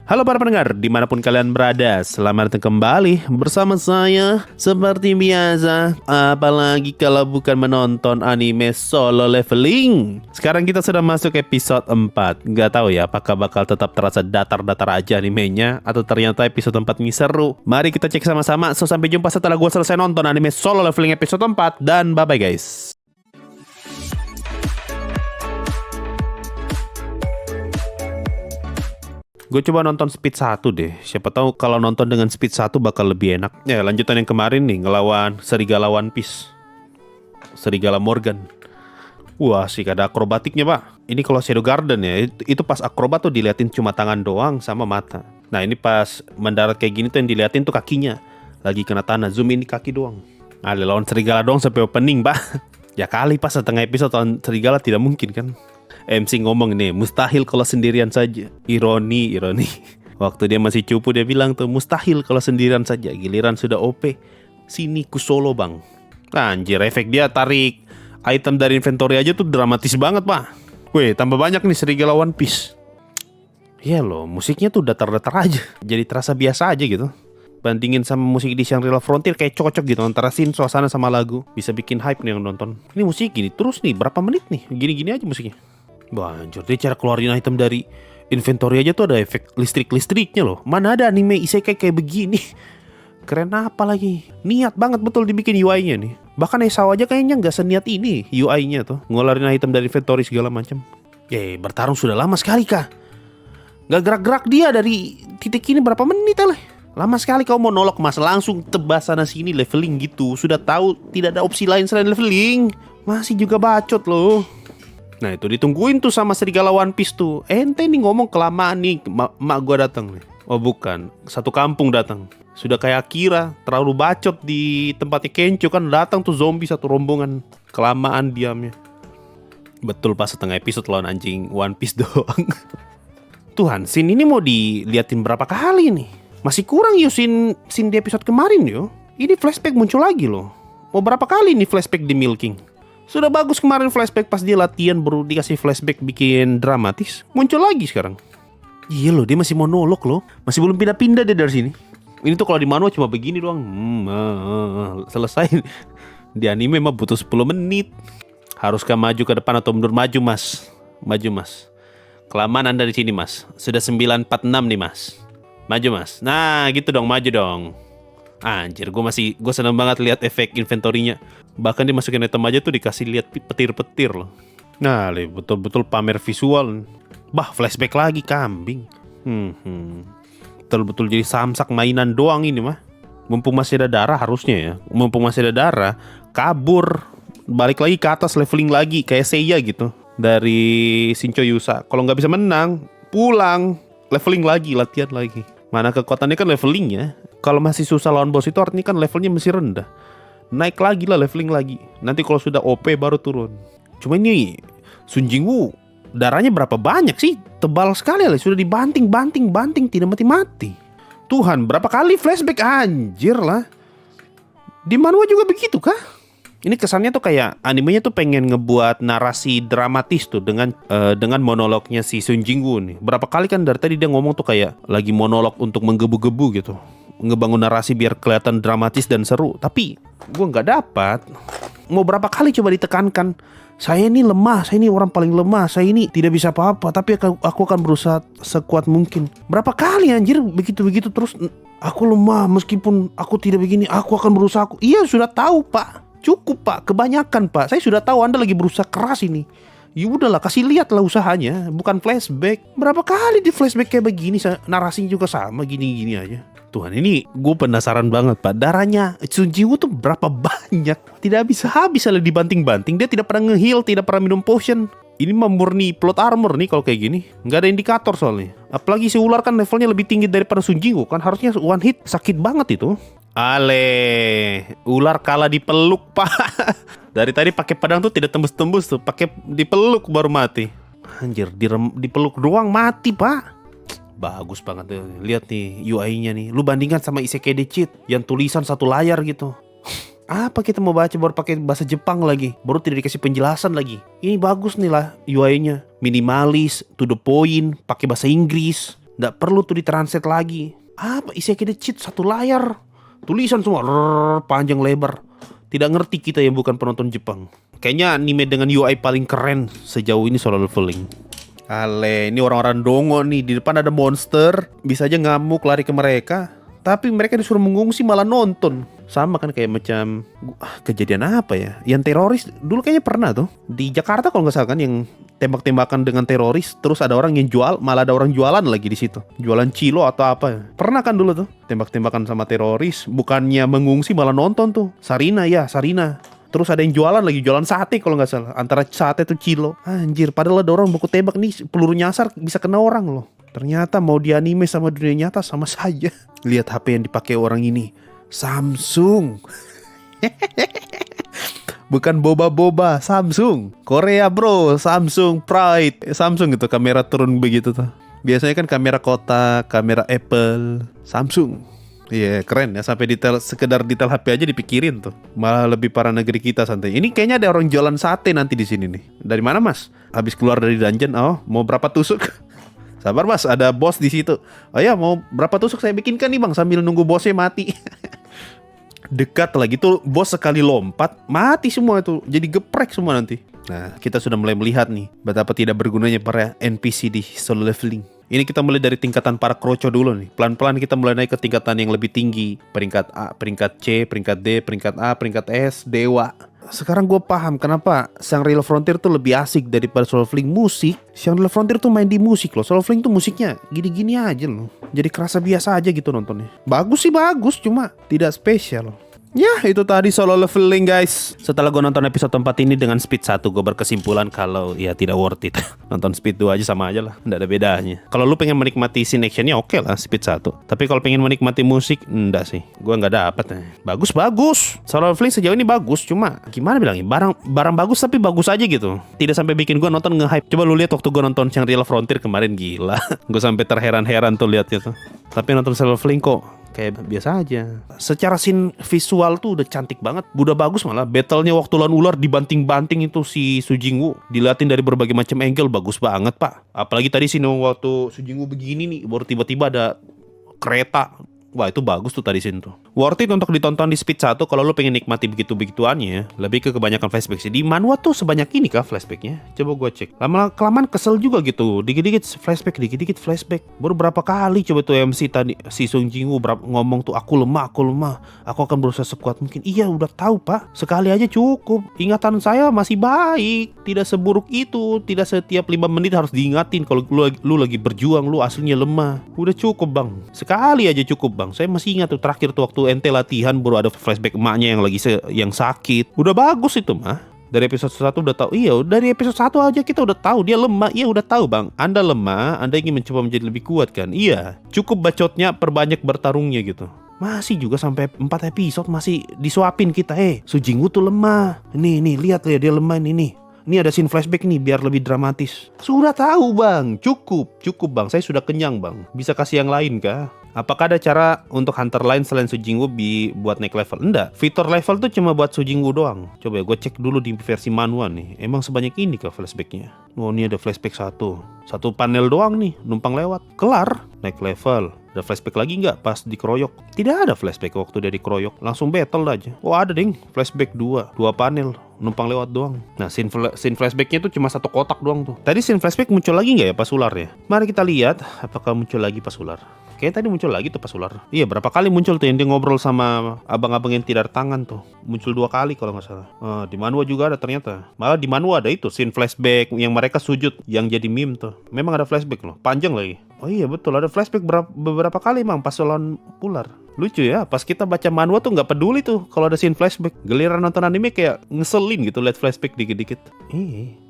Halo para pendengar, dimanapun kalian berada, selamat datang kembali bersama saya seperti biasa. Apalagi kalau bukan menonton anime Solo Leveling. Sekarang kita sudah masuk episode 4. Gak tahu ya apakah bakal tetap terasa datar-datar aja animenya, atau ternyata episode 4 ini seru. Mari kita cek sama-sama. So, sampai jumpa setelah gue selesai nonton anime Solo Leveling episode 4. Dan bye-bye guys. Gue coba nonton speed 1 deh. Siapa tahu kalau nonton dengan speed 1 bakal lebih enak. Ya, lanjutan yang kemarin nih, ngelawan Serigala One Piece. Serigala Morgan. Wah, sih ada akrobatiknya, Pak. Ini kalau Shadow Garden ya, itu pas akrobat tuh diliatin cuma tangan doang sama mata. Nah, ini pas mendarat kayak gini tuh yang diliatin tuh kakinya. Lagi kena tanah, zoom ini kaki doang. Nah, lawan Serigala doang sampai opening, Pak. Ya kali pas setengah episode lawan Serigala tidak mungkin kan. MC ngomong nih, mustahil kalau sendirian saja. Ironi. Waktu dia masih cupu dia bilang tuh, mustahil kalau sendirian saja. Giliran sudah OP, sini ku solo bang. Nah, anjir, efek dia tarik item dari inventory aja tuh dramatis banget, Pak. Weh, tambah banyak nih Serigala One Piece. Iya loh, musiknya tuh datar-datar aja. Jadi terasa biasa aja gitu. Bandingin sama musik di Shangri-La Frontier kayak cocok gitu. Antara scene, suasana sama lagu. Bisa bikin hype nih yang nonton. Ini musik gini terus nih, berapa menit nih. Gini-gini aja musiknya. Wah, anjir, dia cara keluarin item dari inventory aja tuh ada efek listrik-listriknya loh. Mana ada anime isekai kayak begini. Keren apa lagi. Niat banget betul dibikin UI-nya nih. Bahkan Esau aja kayaknya nggak seniat ini UI-nya tuh. Ngeluarin item dari inventory segala macam. Bertarung sudah lama sekali kah? Gak gerak-gerak dia dari titik ini berapa menit lah. Lama sekali kau mau nolok mas. Langsung tebas sana sini leveling gitu. Sudah tahu tidak ada opsi lain selain leveling. Masih juga bacot loh. Nah itu ditungguin tuh sama Serigala One Piece tuh. Ente nih ngomong kelamaan nih, mak gua datang nih. Oh bukan, satu kampung datang. Sudah kayak Akira, terlalu bacot di tempatnya Kencho kan, datang tuh zombie satu rombongan. Kelamaan diamnya. Betul pas setengah episode lawan anjing One Piece doang. Tuhan, scene ini mau diliatin berapa kali nih? Masih kurang yuk scene di episode kemarin yo. Ini flashback muncul lagi loh. Mau berapa kali nih flashback di Milking? Sudah bagus kemarin flashback pas dia latihan, baru dikasih flashback bikin dramatis. Muncul lagi sekarang. Iya loh, dia masih monolog loh. Masih belum pindah-pindah dia dari sini. Ini tuh kalau di manual cuma begini doang. Selesai. Di anime mah butuh 10 menit. Haruskah maju ke depan atau mundur? Maju mas. Maju mas. Kelamaan anda di sini mas. Sudah 946 nih mas. Maju mas. Nah gitu dong, maju dong. Anjir, gue seneng banget lihat efek inventorinya. Bahkan dimasukin item aja tuh dikasih lihat petir-petir loh. Nah, betul-betul pamer visual. Bah, flashback lagi kambing. Betul-betul jadi samsak mainan doang ini mah. Mumpung masih ada darah harusnya ya. Mumpung masih ada darah, kabur, balik lagi ke atas, leveling lagi kayak Seiya gitu. Dari Shincho Yusa. Kalau nggak bisa menang, pulang, leveling lagi, latihan lagi. Mana kekuatannya kan levelingnya. Kalau masih susah lawan bos itu artinya kan levelnya masih rendah. Naik lagi lah, leveling lagi. Nanti kalau sudah OP baru turun. Cuma ini Sun Jingwoo darahnya berapa banyak sih? Tebal sekali lah, sudah dibanting tidak mati-mati. Tuhan, berapa kali flashback anjir lah. Di manhwa juga begitu kah? Ini kesannya tuh kayak animenya tuh pengen ngebuat narasi dramatis tuh dengan monolognya si Sun Jingwoo nih. Berapa kali kan dari tadi dia ngomong tuh kayak lagi monolog untuk menggebu-gebu gitu. Ngebangun narasi biar kelihatan dramatis dan seru. Tapi gue nggak dapat. Mau berapa kali coba ditekankan, saya ini lemah, saya ini orang paling lemah, saya ini tidak bisa apa-apa, tapi aku akan berusaha sekuat mungkin. Berapa kali anjir begitu-begitu terus, aku lemah meskipun aku tidak begini, aku akan berusaha. Iya sudah tahu pak, cukup pak, kebanyakan pak, saya sudah tahu anda lagi berusaha keras ini. Ya udahlah, kasih lihat lah usahanya, bukan flashback. Berapa kali di flashback kayak begini, narasinya juga sama gini-gini aja. Tuhan, ini gue penasaran banget pak. Darahnya Sun Jingwoo tuh berapa banyak? Tidak habis-habis lah dibanting-banting. Dia tidak pernah nge-heal, tidak pernah minum potion. Ini mah murni plot armor nih kalau kayak gini. Nggak ada indikator soalnya. Apalagi si ular kan levelnya lebih tinggi daripada Sun Jingwoo. Kan harusnya one hit sakit banget itu. Ale, ular kalah dipeluk pak. Dari tadi pakai pedang tuh tidak tembus-tembus tuh. Pakai dipeluk baru mati. Anjir, dipeluk doang mati pak. Bagus banget tuh. Lihat nih UI-nya nih. Lu bandingkan sama Isekai de Cheat yang tulisan satu layar gitu. Apa kita mau baca baru pakai bahasa Jepang lagi, baru tidak dikasih penjelasan lagi. Ini bagus nih lah UI-nya. Minimalis, to the point, pakai bahasa Inggris. Nggak perlu tuh ditranslate lagi. Apa Isekai cheat satu layar, tulisan semua panjang lebar. Tidak ngerti kita yang bukan penonton Jepang. Kayaknya anime dengan UI paling keren sejauh ini Solo Leveling. Ale, ini orang-orang dongo nih. Di depan ada monster, bisa aja ngamuk lari ke mereka, tapi mereka disuruh mengungsi malah nonton. Sama kan kayak macam kejadian apa ya? Yang teroris dulu kayaknya pernah tuh di Jakarta kalau nggak salah kan, yang tembak-tembakan dengan teroris, terus ada orang yang jual, malah ada orang jualan lagi di situ, jualan cilo atau apa. Pernah kan dulu tuh tembak-tembakan sama teroris, bukannya mengungsi malah nonton tuh. Sarina ya, Sarina. Terus ada yang jualan lagi, jualan sate kalau nggak salah, antara sate tuh cilo. Anjir, padahal ada orang buku tembak nih, peluru nyasar bisa kena orang loh. Ternyata mau di anime sama dunia nyata sama saja. Lihat HP yang dipakai orang ini, Samsung. Bukan boba-boba, Samsung. Korea bro, Samsung Pride. Samsung gitu, kamera turun begitu tuh. Biasanya kan kamera kotak, kamera Apple, Samsung. Iya, keren ya, sampai sekedar detail HP aja dipikirin tuh. Malah lebih parah negeri kita santai. Ini kayaknya ada orang jualan sate nanti di sini nih. Dari mana mas? Habis keluar dari dungeon, oh mau berapa tusuk? Sabar mas, ada bos di situ. Oh ya, mau berapa tusuk saya bikinkan nih bang, sambil nunggu bosnya mati. Dekat lagi tuh, bos sekali lompat mati semua tuh, jadi geprek semua nanti. Nah, kita sudah mulai melihat nih betapa tidak bergunanya para NPC di Solo Leveling. Ini kita mulai dari tingkatan para kroco dulu nih. Pelan-pelan kita mulai naik ke tingkatan yang lebih tinggi. Peringkat A, peringkat C, peringkat D, peringkat A, peringkat S, Dewa. Sekarang gue paham kenapa Shangri-La Frontier tuh lebih asik daripada Solo Leveling musik. Shangri-La Frontier tuh main di musik loh. Solo Leveling tuh musiknya gini-gini aja loh. Jadi kerasa biasa aja gitu nontonnya. Bagus sih bagus, cuma tidak spesial. Ya, itu tadi Solo Leveling guys. Setelah gue nonton episode 4 ini dengan speed 1, gue berkesimpulan kalau ya tidak worth it. Nonton speed 2 aja sama aja lah, nggak ada bedanya. Kalau lu pengen menikmati scene actionnya oke lah speed 1. Tapi kalau pengen menikmati musik, enggak sih. Gue nggak dapet. Bagus. Solo Leveling sejauh ini bagus, cuma gimana bilangnya, barang bagus tapi bagus aja gitu. Tidak sampai bikin gue nonton nge-hype. Coba lu lihat waktu gue nonton Shangri-La Frontier kemarin, gila. Gue sampai terheran-heran tuh liatnya tuh. Tapi nonton Solo Leveling kok kayak biasa aja. Secara scene visual tuh udah cantik banget, udah bagus malah. Battle-nya waktu lawan ular dibanting-banting itu si Su Jingwoo, diliatin dari berbagai macam angle, bagus banget pak. Apalagi tadi scene waktu Su Jingwoo begini nih, baru tiba-tiba ada kereta. Wah itu bagus tuh tadi scene tuh. Worth it untuk ditonton di speed 1 kalau lo pengen nikmati begitu-begituannya. Lebih ke kebanyakan flashback sih. Di manhwa tuh sebanyak ini kah flashbacknya? Coba gue cek. Lama-kelamaan kesel juga gitu. Dikit-dikit flashback. Baru berapa kali coba tuh MC tadi si Sung Jingwoo ngomong tuh, aku lemah. Aku akan berusaha sekuat mungkin. Iya udah tahu pak. Sekali aja cukup. Ingatan saya masih baik. Tidak seburuk itu. Tidak setiap 5 menit harus diingatin kalau lu lagi berjuang, lu aslinya lemah. Udah cukup bang. Sekali aja cukup bang. Saya masih ingat tuh terakhir tuh waktu ente latihan baru ada flashback emaknya yang lagi yang sakit. Udah bagus itu mah. Dari episode 1 udah tahu. Iya, dari episode 1 aja kita udah tahu dia lemah. Iya, udah tahu, Bang. Anda lemah, Anda ingin mencoba menjadi lebih kuat kan? Iya. Cukup bacotnya, perbanyak bertarungnya gitu. Masih juga sampai 4 episode masih disuapin kita. Su Jingwoo tuh lemah. Nih, lihat ya dia lemah ini. Ini ada scene flashback nih biar lebih dramatis. Sudah tahu, Bang. Cukup, Bang. Saya sudah kenyang, Bang. Bisa kasih yang lain kah? Apakah ada cara untuk hunter lain selain Su Jingwoo buat naik level? Enggak, fitur level tuh cuma buat Su Jingwoo doang. Coba ya, gue cek dulu di versi manhwa nih. Emang sebanyak ini kah flashbacknya? Oh, ini ada flashback satu panel doang nih, numpang lewat. Kelar, naik level. Ada flashback lagi nggak pas dikeroyok? Tidak ada flashback waktu dia dikeroyok. Langsung battle aja. Oh ada ding, flashback 2 panel. Numpang lewat doang. Nah scene flashbacknya tuh cuma 1 kotak doang tuh. Tadi scene flashback muncul lagi nggak ya pas ular ya? Mari kita lihat apakah muncul lagi pas ular. Kayaknya tadi muncul lagi tuh pas ular. Iya berapa kali muncul tuh yang dia ngobrol sama abang-abang yang tidak ada tangan tuh. Muncul 2 kali kalau nggak salah. Di manhwa juga ada ternyata. Malah di manhwa ada itu scene flashback yang mereka sujud yang jadi meme tuh. Memang ada flashback loh, panjang lagi. Oh iya betul, ada flashback beberapa kali emang pas lawan ular. Lucu ya, pas kita baca manhwa tuh nggak peduli tuh kalau ada scene flashback. Giliran nonton anime kayak ngeselin gitu lihat flashback dikit-dikit.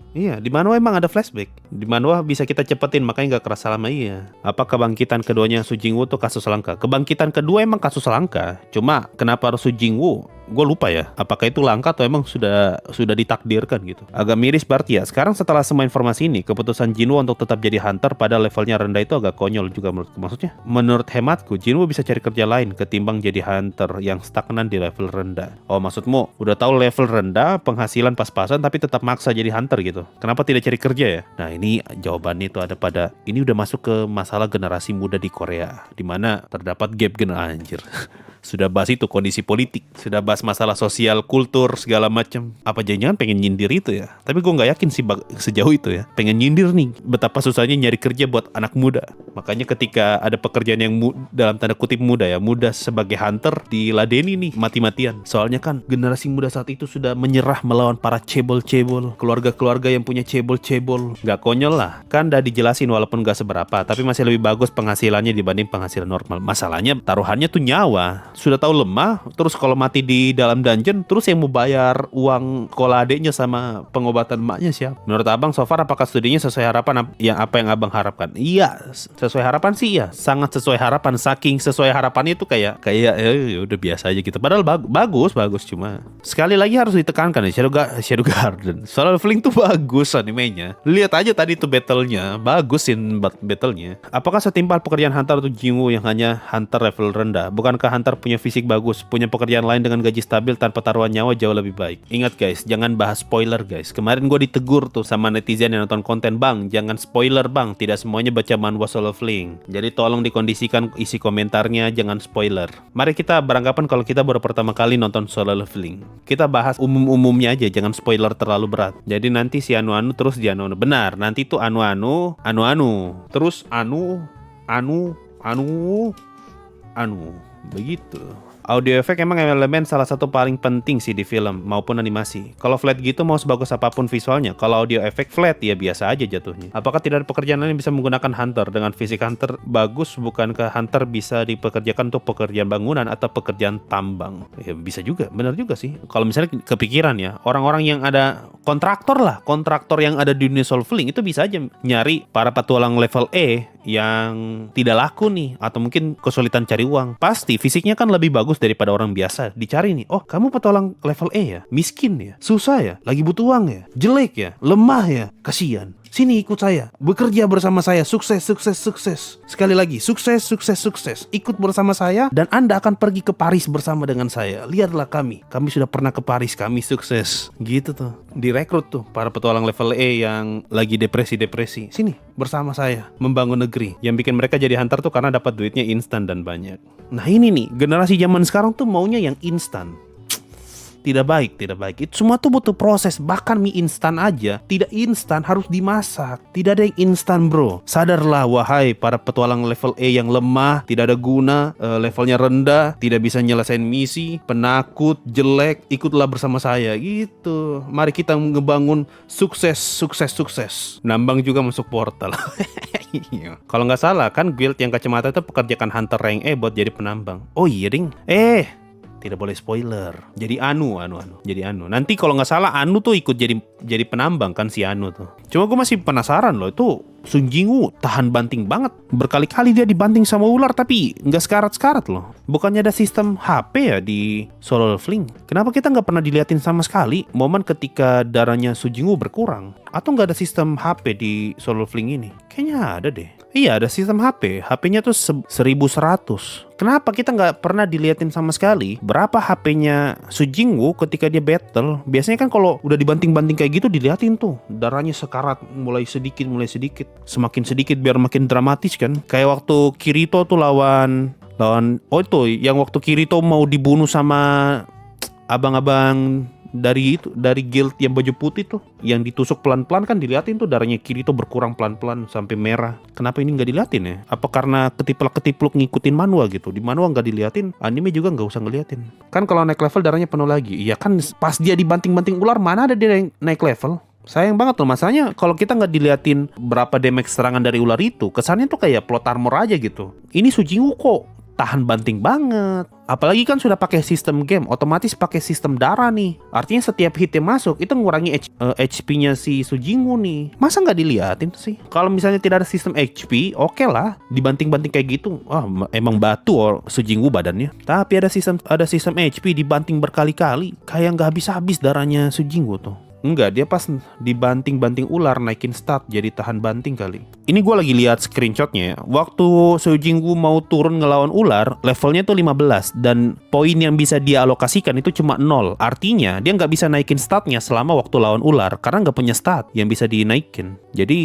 Iya, di manhwa emang ada flashback. Di manhwa bisa kita cepetin, makanya nggak kerasa lama. Iya. Apa kebangkitan keduanya Su Jingwoo tuh kasus langka? Kebangkitan kedua emang kasus langka. Cuma kenapa harus Su Jingwoo? Gue lupa ya, apakah itu langka atau emang sudah ditakdirkan gitu. Agak miris berarti ya. Sekarang setelah semua informasi ini, keputusan Jinwoo untuk tetap jadi hunter pada levelnya rendah itu agak konyol juga menurutku. Maksudnya, menurut hematku, Jinwoo bisa cari kerja lain ketimbang jadi hunter yang stagnan di level rendah. Oh, maksudmu udah tahu level rendah, penghasilan pas-pasan tapi tetap maksa jadi hunter gitu. Kenapa tidak cari kerja ya? Nah, ini jawabannya itu ada pada ini udah masuk ke masalah generasi muda di Korea, di mana terdapat gap anjir. Sudah bahas itu kondisi politik, sudah bahas masalah sosial, kultur, segala macam. Apa jangan-jangan pengen nyindir itu ya? Tapi gue nggak yakin sih sejauh itu ya. Pengen nyindir nih, betapa susahnya nyari kerja buat anak muda. Makanya ketika ada pekerjaan yang dalam tanda kutip muda ya, muda sebagai hunter diladeni nih mati-matian. Soalnya kan generasi muda saat itu sudah menyerah melawan para cebol-cebol, keluarga-keluarga yang punya cebol-cebol. Nggak konyol lah, kan udah dijelasin walaupun nggak seberapa, tapi masih lebih bagus penghasilannya dibanding penghasilan normal. Masalahnya taruhannya tuh nyawa. Sudah tahu lemah, terus kalau mati di dalam dungeon, terus yang mau bayar uang sekolah adiknya sama pengobatan emaknya siapa? Menurut abang, so far apakah studinya sesuai harapan apa yang abang harapkan? Iya, sesuai harapan sih ya, sangat sesuai harapan. Saking sesuai harapannya itu kayak udah biasa aja gitu. Padahal bagus cuma sekali lagi harus ditekankan ya, Shadow Garden. Soal leveling tuh bagus animenya. Lihat aja tadi tuh battle-nya, bagus battle-nya. Apakah setimpal pekerjaan hunter atau Jinwoo yang hanya hunter level rendah? Bukankah hunter punya fisik bagus, punya pekerjaan lain dengan gaji stabil tanpa taruhan nyawa jauh lebih baik? Ingat guys, jangan bahas spoiler guys. Kemarin gue ditegur tuh sama netizen yang nonton konten, bang, jangan spoiler bang, tidak semuanya baca manhwa Solo Leveling. Jadi tolong dikondisikan isi komentarnya, jangan spoiler. Mari kita beranggapan kalau kita baru pertama kali nonton Solo Leveling. Kita bahas umum-umumnya aja, jangan spoiler terlalu berat. Jadi nanti si anu-anu terus di anu-anu. Benar, nanti tuh anu-anu, terus anu. Begitu. Audio efek emang elemen salah satu paling penting sih di film maupun animasi. Kalau flat gitu mau sebagus apapun visualnya, kalau audio efek flat ya biasa aja jatuhnya. Apakah tidak ada pekerjaan lain yang bisa menggunakan hunter? Dengan fisik hunter bagus, bukankah hunter bisa dipekerjakan untuk pekerjaan bangunan atau pekerjaan tambang? Ya bisa juga, benar juga sih. Kalau misalnya kepikiran ya, orang-orang yang ada kontraktor yang ada di dunia Solo Leveling itu bisa aja nyari para petualang level E yang tidak laku nih, atau mungkin kesulitan cari uang. Pasti fisiknya kan lebih bagus daripada orang biasa. Dicari nih, oh kamu petualang level E ya, miskin ya, susah ya, lagi butuh uang ya, jelek ya, lemah ya, kasihan. Sini ikut saya, bekerja bersama saya, sukses. Sekali lagi, sukses. Ikut bersama saya dan Anda akan pergi ke Paris bersama dengan saya. Lihatlah kami sudah pernah ke Paris, kami sukses. Gitu tuh, direkrut tuh para petualang level E yang lagi depresi. Sini, bersama saya, membangun negeri. Yang bikin mereka jadi hunter tuh karena dapat duitnya instan dan banyak. Nah ini nih, generasi zaman sekarang tuh maunya yang instan. Tidak baik. Itu semua tuh butuh proses. Bahkan mie instan aja tidak instan, harus dimasak. Tidak ada yang instan bro. Sadarlah wahai para petualang level E yang lemah, tidak ada guna, levelnya rendah, tidak bisa nyelesain misi, penakut, jelek. Ikutlah bersama saya gitu. Mari kita ngebangun sukses. Nambang juga masuk portal. Kalau nggak salah kan guild yang kacamata itu pekerjakan hunter rank E buat jadi penambang. Oh iya ding. Tidak boleh spoiler. Jadi anu. Nanti kalau nggak salah anu tuh ikut jadi penambang kan si anu tuh. Cuma gue masih penasaran loh, itu Sun Jinwoo tahan banting banget. Berkali-kali dia dibanting sama ular tapi nggak sekarat-sekarat loh. Bukannya ada sistem HP ya di Solo Leveling? Kenapa kita nggak pernah diliatin sama sekali momen ketika darahnya Sun Jinwoo berkurang? Atau nggak ada sistem HP di Solo Leveling ini? Kayaknya ada deh. Iya, ada sistem HP. HP-nya tuh 1100. Kenapa kita nggak pernah diliatin sama sekali berapa HP-nya Sun Jinwoo ketika dia battle? Biasanya kan kalau udah dibanting-banting kayak gitu diliatin tuh darahnya sekarat, mulai sedikit. Semakin sedikit biar makin dramatis kan. Kayak waktu Kirito tuh lawan itu yang waktu Kirito mau dibunuh sama abang-abang dari guild yang baju putih tuh, yang ditusuk pelan-pelan kan diliatin tuh darahnya Kirito berkurang pelan-pelan sampai merah. Kenapa ini nggak diliatin ya? Apa karena ketipluk ngikutin manhwa gitu? Di manhwa nggak diliatin, anime juga nggak usah ngeliatin. Kan kalau naik level darahnya penuh lagi. Iya kan pas dia dibanting-banting ular mana ada dia naik level? Sayang banget loh, masanya kalau kita nggak diliatin berapa damage serangan dari ular itu, kesannya tuh kayak plot armor aja gitu. Ini Sun Jinwoo kok tahan banting banget. Apalagi kan sudah pakai sistem game, otomatis pakai sistem darah nih. Artinya setiap hitnya masuk itu ngurangi HP-nya si Sujingu nih. Masa nggak diliatin sih? Kalau misalnya tidak ada sistem HP, oke lah. Dibanting-banting kayak gitu, emang batu Sujingu badannya. Tapi ada sistem HP dibanting berkali-kali, kayak nggak habis-habis darahnya Sujingu tuh. Enggak, dia pas dibanting-banting ular naikin stat jadi tahan banting kali. Ini gue lagi lihat screenshotnya. Waktu Sujingu mau turun ngelawan ular, levelnya tuh 15 dan poin yang bisa dia alokasikan itu cuma 0. Artinya dia nggak bisa naikin statnya selama waktu lawan ular karena nggak punya stat yang bisa dinaikin. Jadi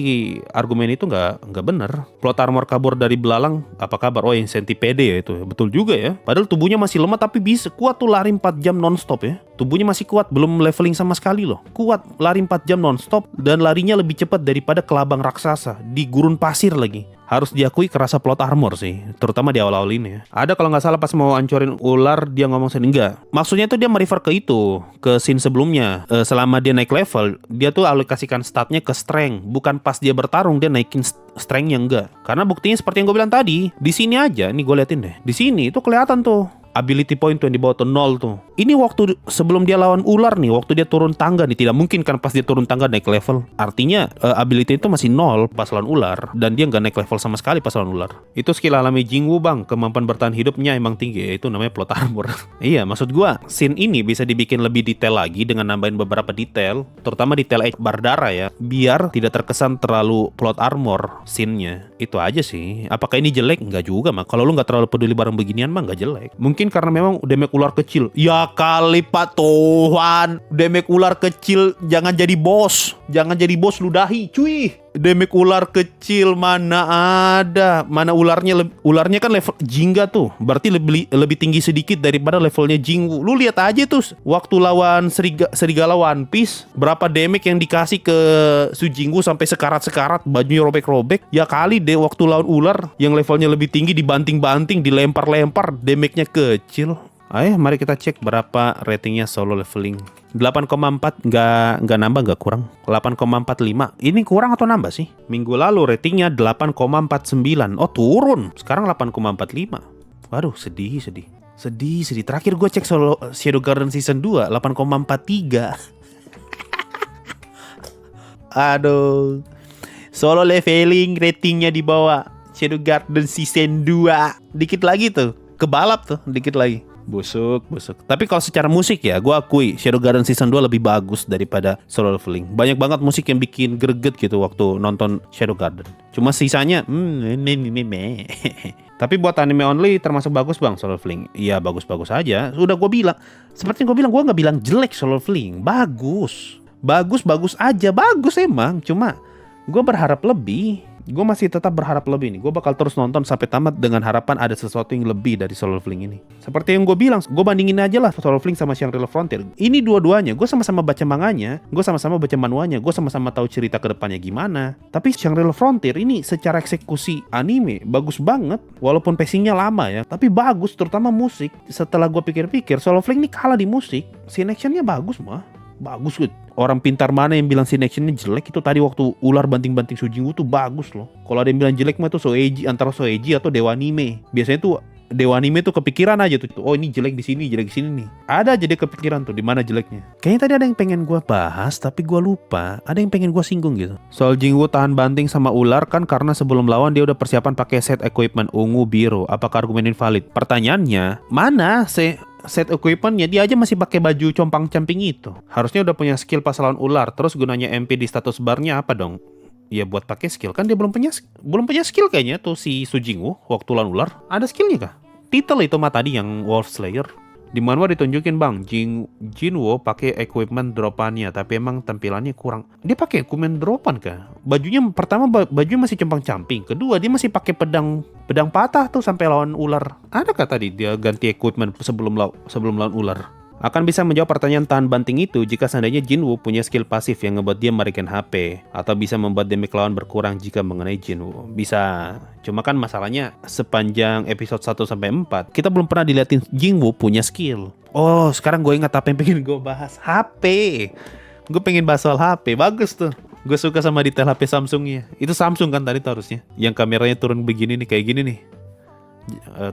argumen itu nggak bener. Plot armor kabur dari belalang, apa kabar? Oh, yang centipede ya itu. Betul juga ya. Padahal tubuhnya masih lemah tapi bisa kuat tuh lari 4 jam nonstop ya. Tubuhnya masih kuat, belum leveling sama sekali loh. Kuat, lari 4 jam nonstop dan larinya lebih cepat daripada kelabang raksasa di gurun pasir lagi. Harus diakui kerasa plot armor sih, terutama di awal-awal ini ya. Ada kalau nggak salah pas mau hancurin ular dia ngomong enggak. Maksudnya tuh dia merefer ke itu, ke scene sebelumnya. Selama dia naik level, dia tuh alokasikan statnya ke strength, bukan pas dia bertarung dia naikin strengthnya enggak. Karena buktinya seperti yang gue bilang tadi, di sini aja, nih gue liatin deh. Di sini itu kelihatan tuh ability point tuh yang dibawa tuh 0 tuh. Ini waktu sebelum dia lawan ular nih, waktu dia turun tangga nih, tidak mungkin kan pas dia turun tangga naik level. Artinya ability itu masih 0 pas lawan ular dan dia nggak naik level sama sekali pas lawan ular. Itu skill alami Jingwu bang, kemampuan bertahan hidupnya emang tinggi, itu namanya plot armor. Iya, maksud gua scene ini bisa dibikin lebih detail lagi dengan nambahin beberapa detail, terutama detail Bardara ya, biar tidak terkesan terlalu plot armor scene-nya. Itu aja sih. Apakah ini jelek? Nggak juga mah. Kalau lu nggak terlalu peduli barang beginian mah nggak jelek. Mungkin karena memang damage ular kecil. Ya kali Pak Tuhan, damage ular kecil jangan jadi bos. Jangan jadi bos ludahi, cuy. Damage ular kecil mana ada. Mana ularnya kan level Jingga tuh. Berarti lebih tinggi sedikit daripada levelnya Jingwu. Lu lihat aja tuh waktu lawan serigala One Piece, berapa damage yang dikasih ke Sujingu sampai sekarat-sekarat, bajunya robek-robek. Ya kali deh waktu lawan ular yang levelnya lebih tinggi dibanting-banting, dilempar-lempar, damage-nya kecil. Ayo mari kita cek berapa ratingnya solo leveling. 8,4 nggak nambah nggak kurang. 8,45 ini kurang atau nambah sih? Minggu lalu ratingnya 8,49. Oh turun, sekarang 8,45. Waduh sedih. Terakhir gue cek solo Shadow Garden season 2 8,43. Aduh, solo leveling ratingnya di bawah Shadow Garden season 2. Dikit lagi tuh, kebalap tuh dikit lagi. Busuk. Tapi kalau secara musik ya, gue akui Shadow Garden season 2 lebih bagus daripada solo leveling. Banyak banget musik yang bikin greget gitu waktu nonton Shadow Garden. Cuma sisanya Tapi buat anime only termasuk bagus bang solo leveling. Iya bagus-bagus aja. Sudah gue bilang, seperti yang gue bilang, gue nggak bilang jelek solo leveling. Bagus aja, bagus emang. Cuma gue berharap lebih. Gue masih tetap berharap lebih nih. Gue bakal terus nonton sampai tamat dengan harapan ada sesuatu yang lebih dari solo leveling ini. Seperti yang gue bilang, gue bandingin aja lah solo leveling sama Shangri-La Frontier. Ini dua-duanya, gue sama-sama baca manganya, gue sama-sama baca manualnya, gue sama-sama tahu cerita kedepannya gimana. Tapi Shangri-La Frontier ini secara eksekusi anime bagus banget, walaupun pacingnya lama ya, tapi bagus, terutama musik. Setelah gue pikir-pikir, solo leveling ini kalah di musik. Scene actionnya bagus mah. Bagus gitu. Orang pintar mana yang bilang scene actionnya jelek? Itu tadi waktu ular banting-banting Sujingu tuh bagus loh. Kalau ada yang bilang jelek mah tuh Soeji, antara Soeji atau Dewa Anime. Biasanya tuh Dewa Anime tuh kepikiran aja tuh. Oh ini jelek di sini, jelek di sini nih. Ada aja dia kepikiran tuh di mana jeleknya. Kayaknya tadi ada yang pengen gua bahas tapi gua lupa. Ada yang pengen gua singgung gitu. Soal Jingwu tahan banting sama ular kan karena sebelum lawan dia udah persiapan pakai set equipment ungu biru. Apakah argumen ini valid? Pertanyaannya, mana set equipmentnya? Dia aja masih pakai baju compang-camping itu. Harusnya udah punya skill pas lawan ular. Terus gunanya MP di status barnya apa dong? Ya buat pakai skill kan dia belum punya skill kayaknya tuh si Sujingu waktu lawan ular. Ada skillnya kah? Title itu mah tadi yang Wolf Slayer. Di manhwa ditunjukin bang, Jinwo pakai equipment dropannya, tapi emang tampilannya kurang. Dia pakai equipment dropan kah? Bajunya pertama bajunya masih compang-camping. Kedua dia masih pakai pedang patah tuh sampai lawan ular. Adakah tadi dia ganti equipment sebelum lawan ular? Akan bisa menjawab pertanyaan tahan banting itu jika seandainya Jinwo punya skill pasif yang ngebuat dia mereken HP, atau bisa membuat damage lawan berkurang jika mengenai Jinwo. Bisa. Cuma kan masalahnya sepanjang episode 1-4 kita belum pernah diliatin Jinwo punya skill. Oh, sekarang gue ingat apa yang pengen gue bahas. HP. Gue pengen bahas soal HP. Bagus tuh. Gue suka sama detail HP Samsungnya. Itu Samsung kan tadi tuh harusnya. Yang kameranya turun begini nih, kayak gini nih.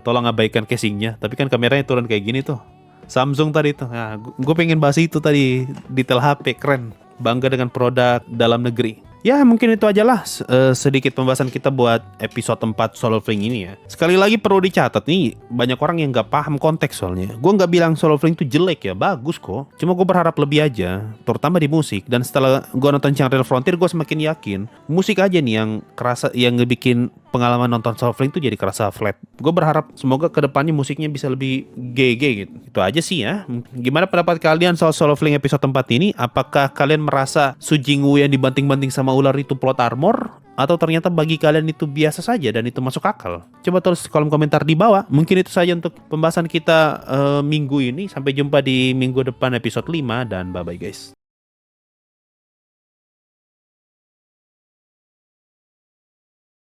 Tolong abaikan casingnya. Tapi kan kameranya turun kayak gini tuh. Samsung tadi tuh. Nah, gue pengen bahas itu tadi. Detail HP keren. Bangga dengan produk dalam negeri. Ya mungkin itu aja lah sedikit pembahasan kita buat episode 4 Solo Fling ini ya. Sekali lagi perlu dicatat nih, banyak orang yang nggak paham konteks soalnya. Gue nggak bilang Solo Fling itu jelek ya, bagus kok. Cuma gue berharap lebih aja, terutama di musik. Dan setelah gue nonton Changrel Frontier, gue semakin yakin musik aja nih yang kerasa, yang ngebikin pengalaman nonton Solo Fling itu jadi kerasa flat. Gue berharap semoga kedepannya musiknya bisa lebih GG gitu. Itu aja sih ya. Gimana pendapat kalian soal Solo Fling episode 4 ini? Apakah kalian merasa Su Jingwoo yang dibanting-banting sama ular itu plot armor? Atau ternyata bagi kalian itu biasa saja dan itu masuk akal? Coba tulis di kolom komentar di bawah. Mungkin itu saja untuk pembahasan kita minggu ini. Sampai jumpa di minggu depan episode 5 dan bye-bye guys.